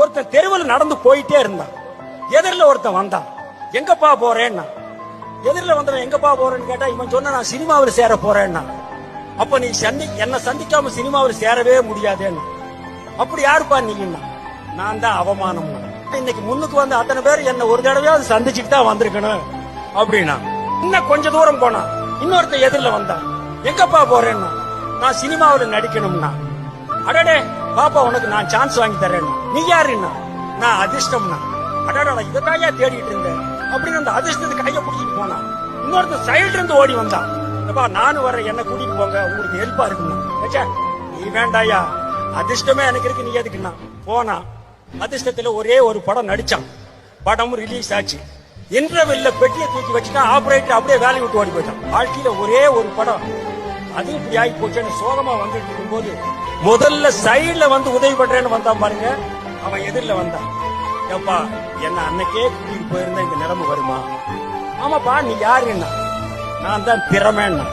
ஒருத்தன் தெருவில் நடந்து போயிட்டே இருந்தான். எதிரில ஒருத்தன் வந்தான். எங்கப்பா போறேன்னா, எதிரில வந்தவன் எங்கப்பா போறேன்னு கேட்டா இவன் சொன்ன நான் சினிமாவில் சேர போறேன்னா. அப்ப நீ என்ன சந்திக்காம சினிமாவில் சேரவே முடியாதேன்னு. அப்படி யாருப்பா நீங்கன்னா, நான் தான் அவமானம். இன்னைக்கு முன்னுக்கு வந்து அத்தனை பேர் என்ன ஒரு தடவையாவது சந்திச்சுட்டு தான் வந்திருக்கணும் அப்படின்னா. இன்னும் கொஞ்ச தூரம் போனா இன்னொருத்த எதிரில வந்தான். எங்கப்பா போறேன்னா, நான் சினிமாவில் நடிக்கணும்னா. அடடே பாப்பா உனக்கு நான் சான்ஸ் வாங்கி தரேன். நீ யாருன்னா, நான் அதிர்ஷ்டம்னா. அடடா இதைத்தாயா தேடிட்டு இருந்தேன் அப்படின்னு அந்த அதிர்ஷ்டத்துக்கு கையை பிடிச்சிட்டு போனா. இன்னொருத்தர் சைடுல இருந்து ஓடி வந்தான். நானும் வர என்ன கூட்டிட்டு போங்க உங்களுக்கு ஹெல்ப்பா இருக்குன்னா. நீ வேண்டாயா, அதிர்ஷ்டமே எனக்கு இருக்கு, நீ எதுக்குன்னா. போனா அதிர்ஷ்டத்துல ஒரே ஒரு படம் நடிச்சான். படமும் ரிலீஸ் ஆச்சு. இன்டர்வெல்ல பெட்டியை தூக்கி வச்சுட்டா ஆபரேட்டர் அப்படியே வேலையை விட்டு ஓடி போயிட்டான். வாழ்க்கையில ஒரே ஒரு படம், அது இப்படி ஆகி போச்சுன்னு சோகமா வந்துட்டு இருக்கும் போது முதல்ல சைடுல வந்து உதவி பண்றேன்னு வந்தான் பாருங்க. அவன் எதிரில வந்தான். ஏப்பா என்ன அன்னைக்கே கூட்டிட்டு போயிருந்தா இந்த நிலைமை வருமா? ஆமாப்பா நீ யாருன்னா, நான் தான் திறமைன்னா.